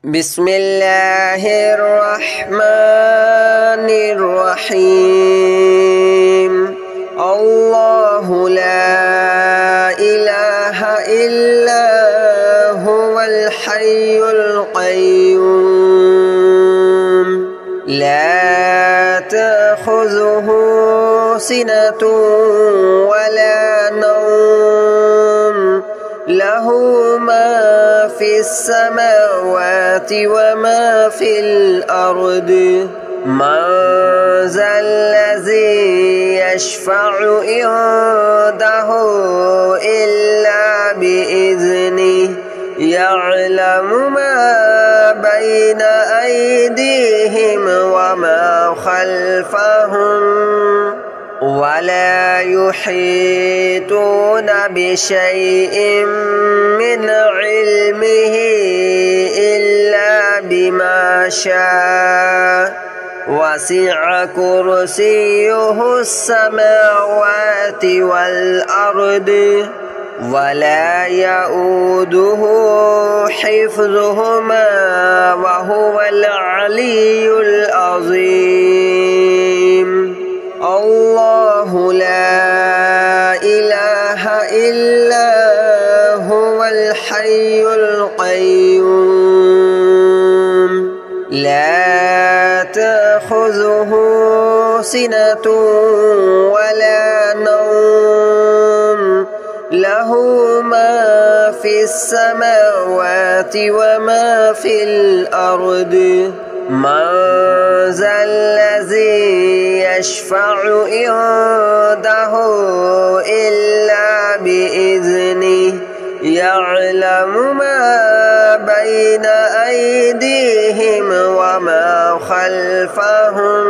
بسم الله الرحمن الرحيم الله لا إله إلا هو الحي القيوم لا تأخذه سنة ولا نوم له ما في السماوات وما في الأرض من ذا الذي يشفع عنده إلا بإذنه يعلم ما بين أيديهم وما خلفهم ولا يحيطون بشيء من علمه إلا بما شاء وسع كرسيه السماوات والأرض ولا يؤوده حفظهما وهو العلي العظيم الله لا إله إلا هو الحي القيوم لا تأخذه سنة ولا نوم له ما في السماوات وما في الأرض من ذا الذي يشفع عنده إلا بإذنه يعلم ما بين أيديهم وما خلفهم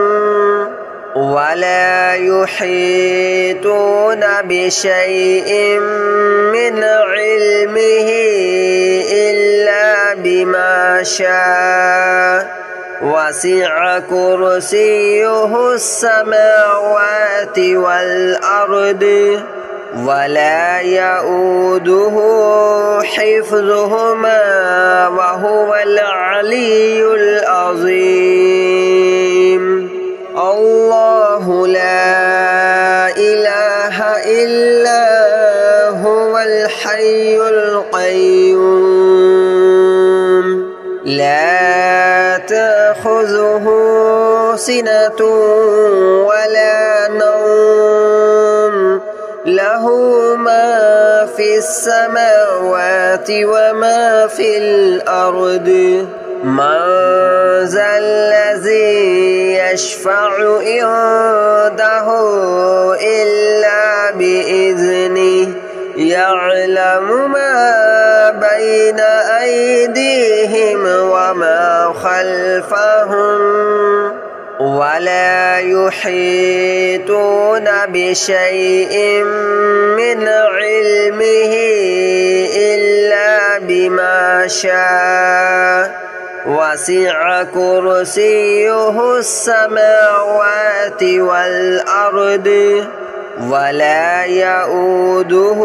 ولا يحيطون بشيء من علمه إلا بما شاء وسع كرسيه السماوات والأرض ولا يؤوده حفظهما وهو العلي العظيم الله لا إله إلا هو الحي القيوم لا تأخذه سنة ولا نوم له ما في السماوات وما في الأرض من ذا الذي يشفع عنده إلا بإذنه يعلم ما بين أيديهم وما خلفهم ولا يحيطون بشيء من علمه إلا بما شاء وسع كرسيه السماوات والأرض ولا يؤوده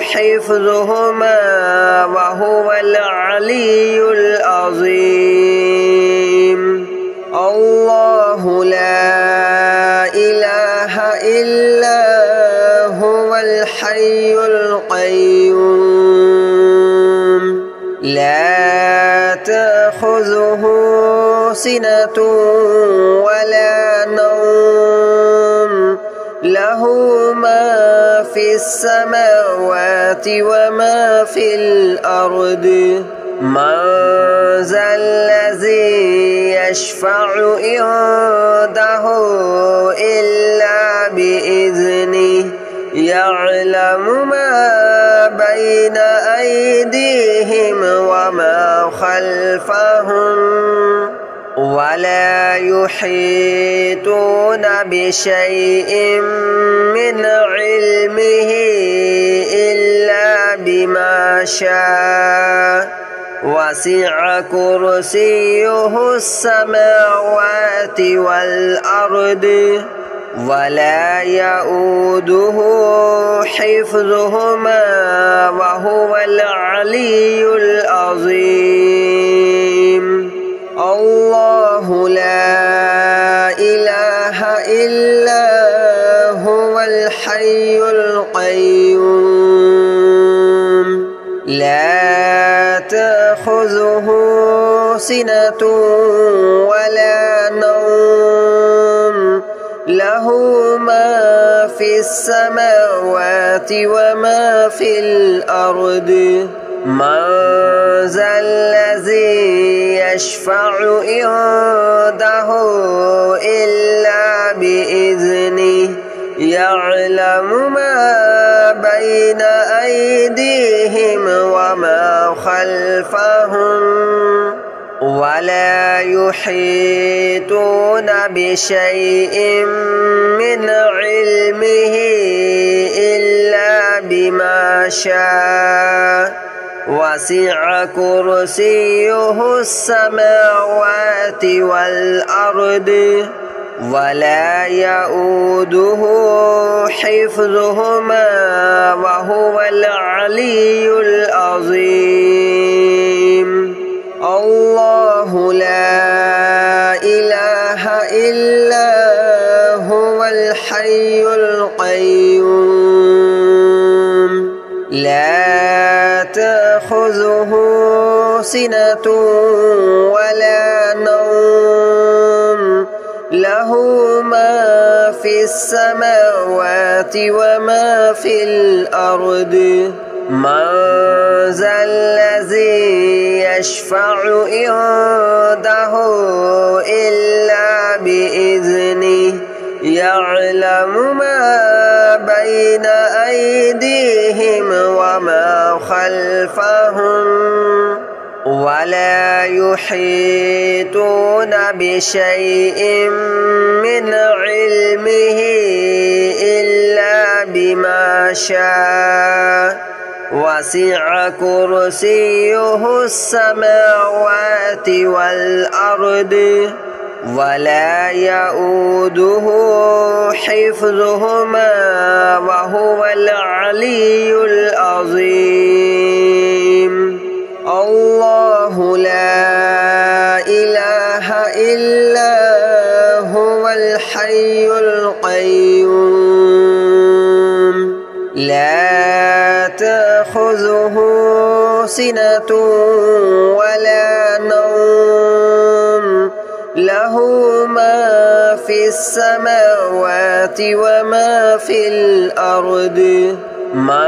حفظهما وهو العلي العظيم الله لا إله إلا هو الحي القيوم لا تأخذه سنة ولا نوم له ما في السماوات وما في الأرض من ذا الذي يشفع عنده إلا بإذنه يعلم ما بين أيديهم وما خلفهم ولا يحيطون بشيء من علمه إلا بما شاء وسع كرسيه السماوات والأرض ولا يؤوده حفظهما وهو العلي العظيم. تأخذه سنة ولا نوم له ما في السماوات وما في الأرض من ذا الذي يشفع عنده إلا بإذنه يعلم ما بين أيديهم وما خلفهم ولا يحيطون بشيء من علمه إلا بما شاء وسع كرسيه السماوات والأرض ولا يؤوده حفظهما وهو العلي العظيم الله لا إله إلا هو الحي القيوم لا تأخذه سنة ولا نوم له ما في السماوات وما في الأرض من ذا الذي يشفع عنده إلا بإذنه يعلم ما بين أيديهم وما خلفهم ولا يحيطون بشيء من علمه إلا بما شاء وسع كرسيه السماوات والأرض ولا يؤوده حفظهما وهو العلي العظيم الله لا إله إلا هو الحي القيوم لا تأخذه سنة ولا نوم له ما في السماوات وما في الأرض من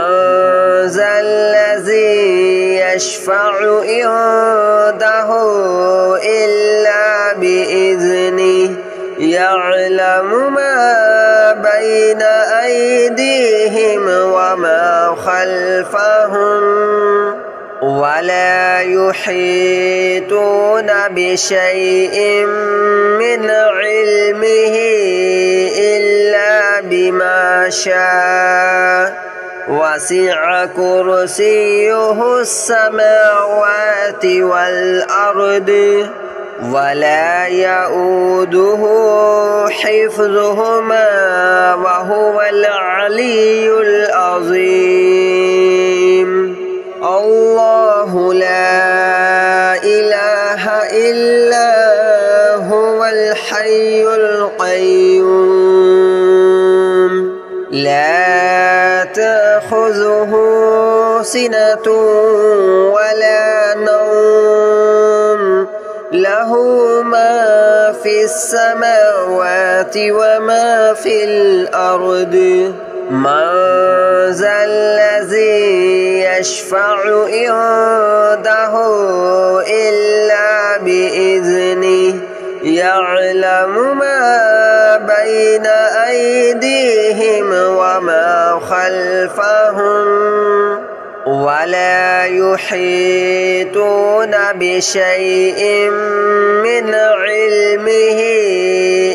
ذا الذي يشفع عنده إلا بإذنه يعلم ما بين أيديهم وما خلفهم ولا يحيطون بشيء من علمه إلا بما شاء وسع كرسيه السماوات والأرض ولا يؤوده حفظهما وهو العلي العظيم الله لا إله إلا هو الحي القيوم لا تأخذه سنة ولا نوم له ما في السماوات وما في الأرض من ذا الذي يشفع عنده إلا بإذنه يعلم ما بين أيديهم وما خلفهم ولا يحيطون بشيء من علمه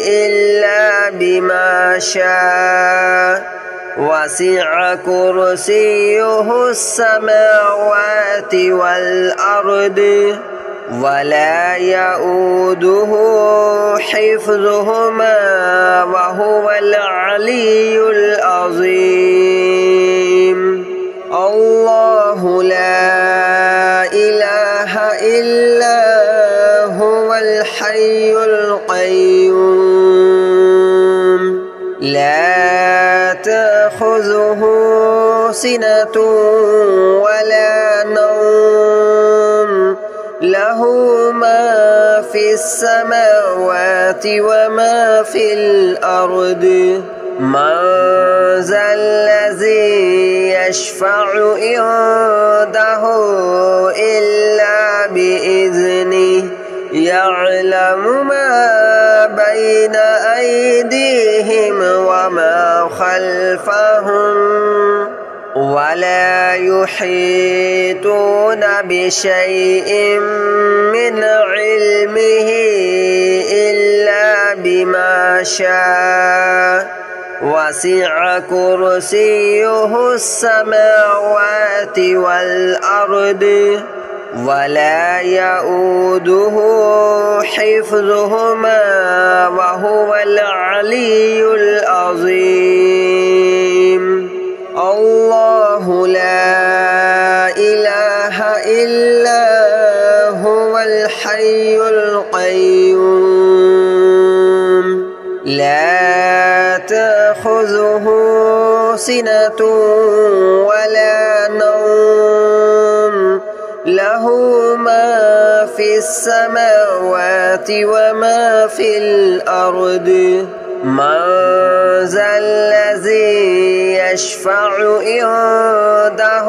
إلا بما شاء وسع كرسيه السماوات والأرض ولا يؤوده حفظهما وهو العلي العظيم الله لا إله إلا هو الحي القيوم لا تأخذه سنة ولا نوم له له ما في السماوات وما في الأرض من ذا الذي يشفع عنده إلا بإذنه يعلم ما بين أيديهم وما خلفهم ولا يحيطون بشيء من علمه إلا بما شاء وسع كرسيه السماوات والأرض ولا يؤوده حفظهما وهو العلي العظيم الله لا إله إلا هو الحي القيوم لا تأخذه سنة ولا نوم له ما في السماوات وما في الأرض من ذا الذي يشفع عنده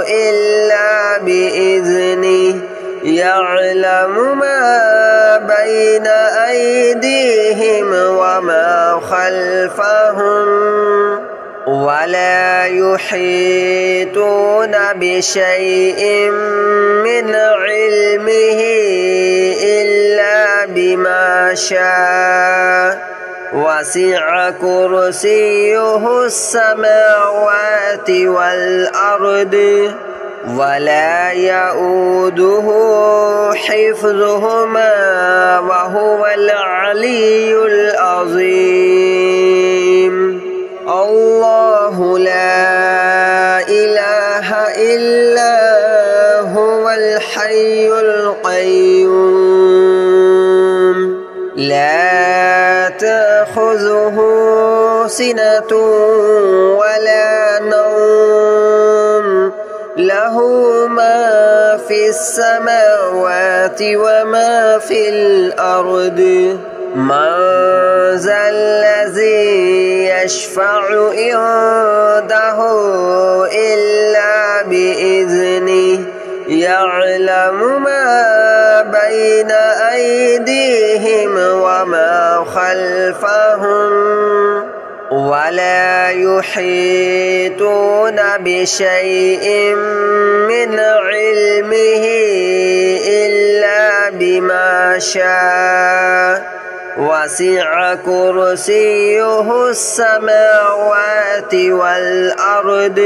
إلا بإذنه يعلم ما بين أيديهم وما خلفهم ولا يحيطون بشيء من علمه إلا بما شاء وسع كرسيه السماوات والأرض ولا يؤوده حفظهما وهو العلي العظيم الله لا إله إلا هو الحي القيوم لا تأخذه سنة ولا نوم له ما في السماوات وما في الأرض من ذا الذي يشفع عنده إلا بإذنه يعلم ما بين أيديهم وما خلفهم ولا يحيطون بشيء من علمه إلا بما شاء وسع كرسيه السماوات والأرض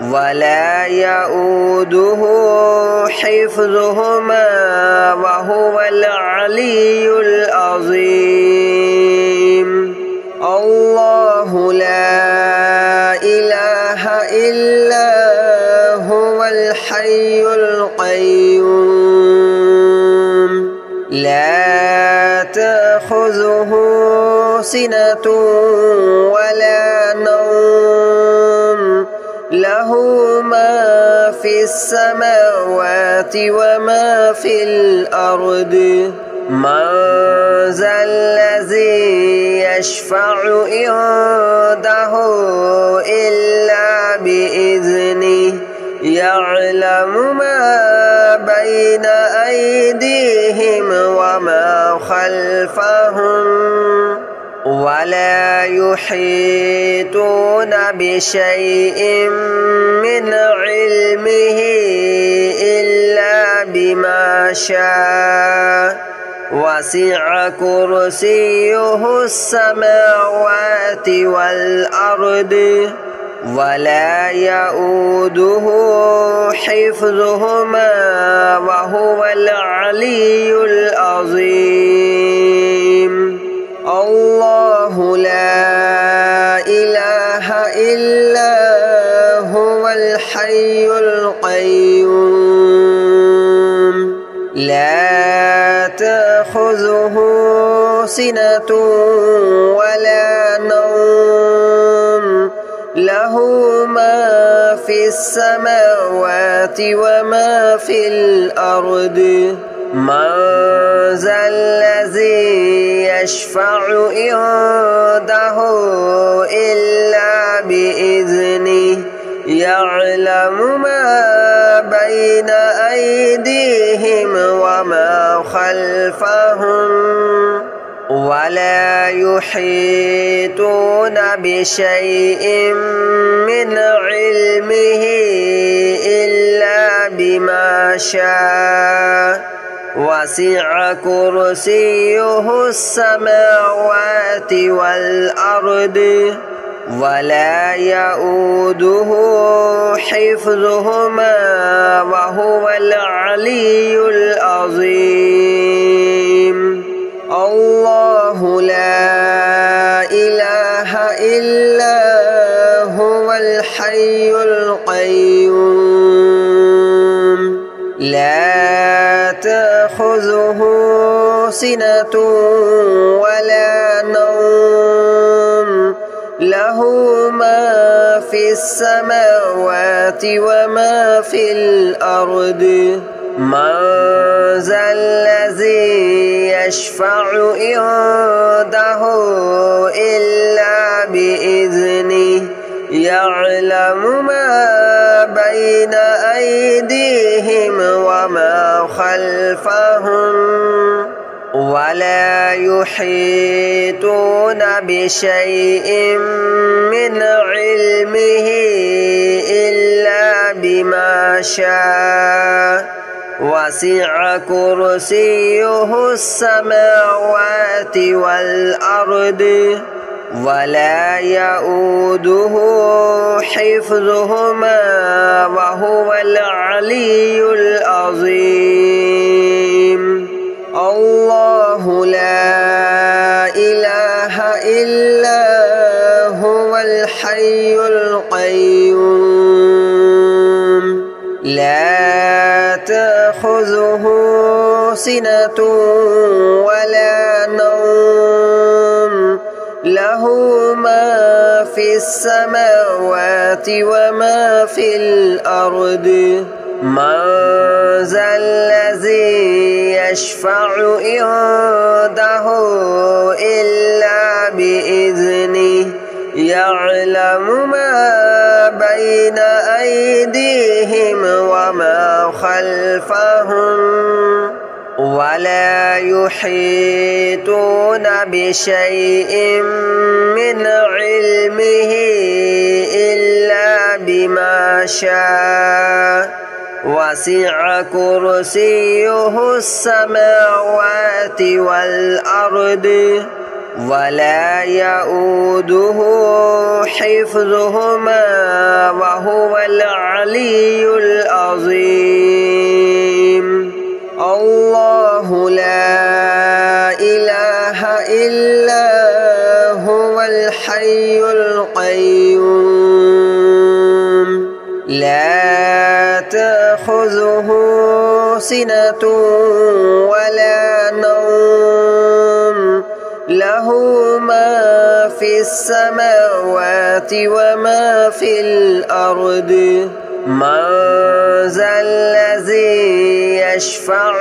ولا يؤوده حفظهما وهو العلي العظيم الله لا إله إلا هو الحي القيوم لا تأخذه سنة ولا نوم له ما في السماوات وما في الأرض من ذا الذي يشفع عنده إلا بإذنه يعلم ما بين أيديهم وما خلفهم ولا يحيطون بشيء من علمه إلا بما شاء وسع كرسيه السماوات والأرض ولا يؤوده حفظهما وهو العلي العظيم الله لا إله إلا هو الحي القيوم لا تأخذه سنة ولا نوم له ما في السماوات وما في الأرض من ذا الذي يشفع عنده إلا بإذنه يعلم ما بين أيديهم وما خلفهم ولا يحيطون بشيء من علمه إلا بما شاء وسع كرسيه السماوات والأرض ولا يؤوده حفظهما وهو العلي العظيم الله لا إله إلا هو الحي القيوم لا تأخذه سنة ولا نوم له ما في السماوات وما في الأرض من ذا الذي يشفع عنده إلا بإذنه يعلم ما بين أيديهم وما خلفهم ولا يحيطون بشيء من علمه إلا بما شاء وسع كرسيه السماوات والأرض ولا يؤوده حفظهما وهو العلي العظيم الله لا إله إلا هو الحي القيوم لا تأخذه سنة ولا نوم له ما في السماوات وما في الأرض من ذا الذي يشفع عنده إلا بإذنه يعلم ما بين أيديهم وما خلفهم ولا يحيطون بشيء من علمه إلا بما شاء وسع كرسيه السماوات والأرض ولا يؤوده حفظهما وهو العلي العظيم الله لا إله إلا هو الحي القيوم لا تأخذه سنة ولا نوم له ما في السماوات وما في الأرض من ذا الذي يشفع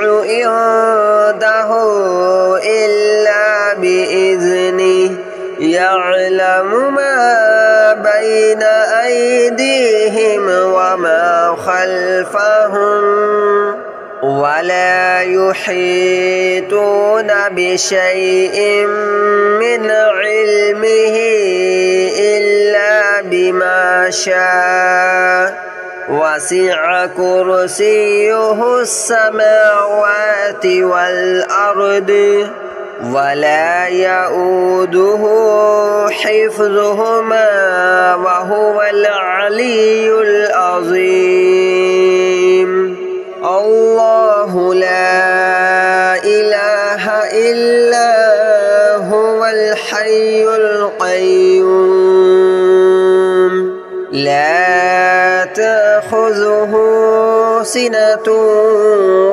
عنده إلا بإذنه يعلم ما بين أيديهم وما خلفهم ولا يحيطون بشيء من علمه إلا بما شاء وسع كرسيه السماوات والأرض ولا يؤوده حفظهما وهو العلي العظيم الله لا إله إلا هو الحي القيوم لا تأخذه سنة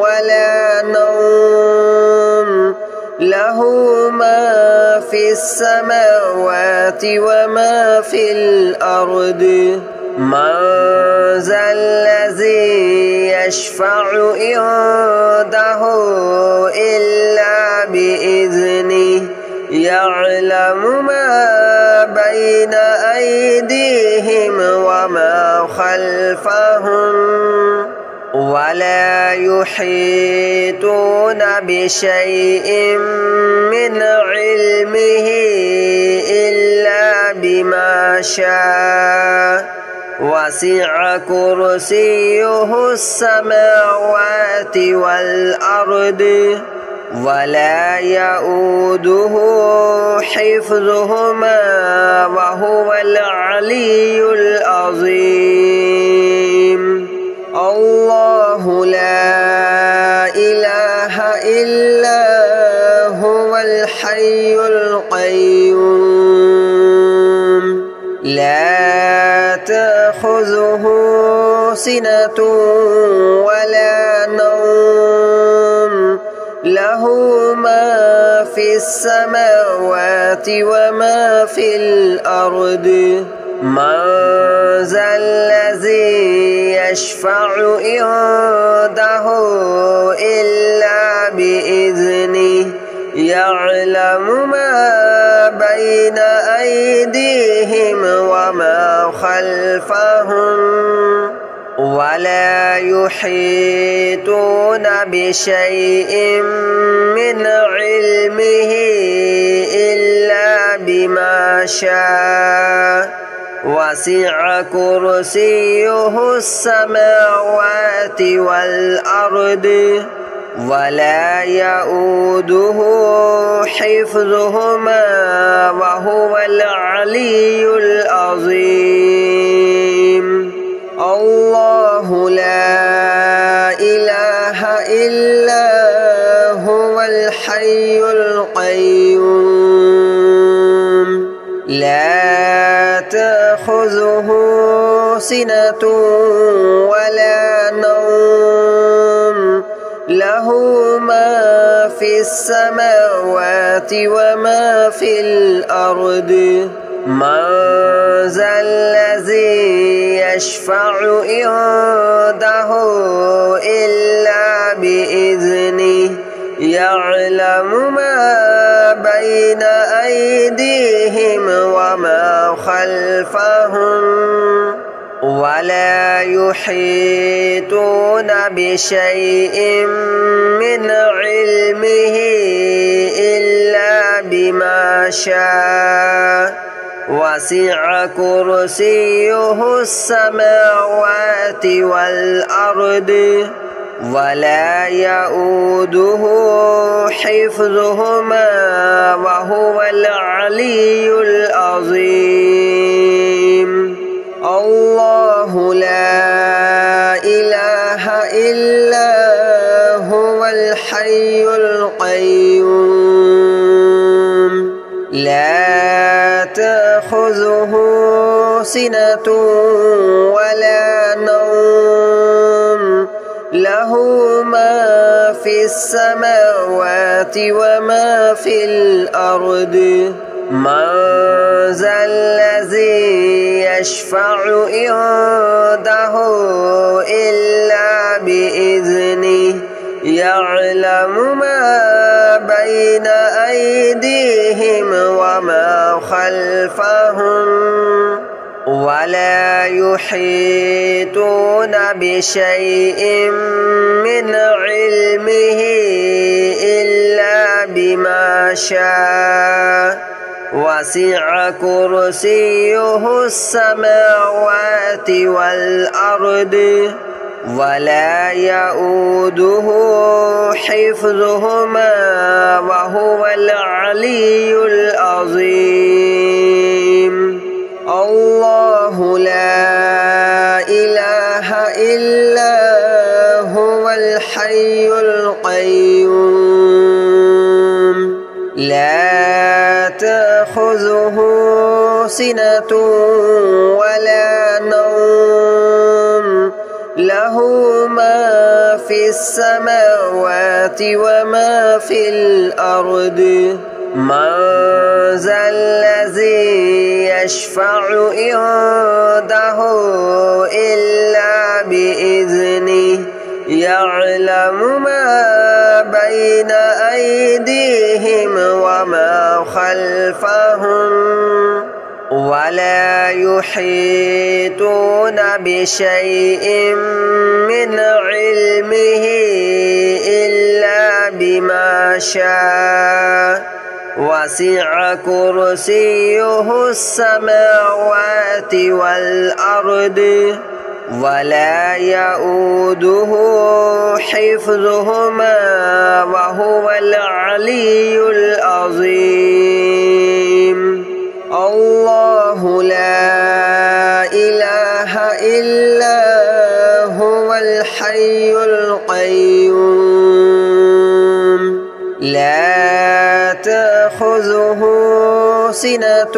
ولا نوم له ما في السماوات وما في الأرض من ذا الذي يشفع عنده إلا بإذنه يعلم ما بين أيديهم وما خلفهم ولا يحيطون بشيء من علمه إلا بما شاء وسع كرسيه السماوات والأرض ولا يؤوده حفظهما وهو العلي العظيم الله لا إله إلا هو الحي القيوم لا تأخذه سنة ولا نوم له ما في السماوات وما في الأرض من ذا الذي يشفع عنده إلا بإذنه يعلم ما بين أيديهم وما خلفهم ولا يحيطون بشيء من علمه إلا بما شاء وسع كرسيه السماوات والأرض ولا يؤوده حفظهما وهو العلي العظيم الله لا إله إلا هو الحي القيوم لا تأخذه سنة ولا نوم له ما في السماوات وما في الأرض من ذا الذي يشفع عنده إلا بإذنه يعلم ما بين أيديهم وما خلفهم ولا يحيطون بشيء من علمه إلا بما شاء وسع كرسيه السماوات والأرض ولا يؤوده حفظهما وهو العلي العظيم الله لا إله إلا هو الحي القيوم لا تأخذه سنة ولا نوم له ما في السماوات وما في الأرض من ذا الذي يشفع عنده إلا بإذنه يعلم ما بين أيديهم وما خلفهم ولا يحيطون بشيء من علمه إلا بما شاء وسع كرسيه السماوات والأرض ولا يؤوده حفظهما وهو العلي العظيم الله لا إله إلا هو الحي القيوم لا تأخذه سنة ولا نوم له ما في السماوات وما في الأرض من ذا الذي يشفع عنده إلا بإذنه يعلم ما بين أيديهم وما خلفهم ولا يحيطون بشيء من علمه إلا بما شاء وسع كرسيه السماوات والأرض ولا يؤوده حفظهما وهو العلي العظيم الله لا إله إلا هو الحي القيوم لا تأخذه سنة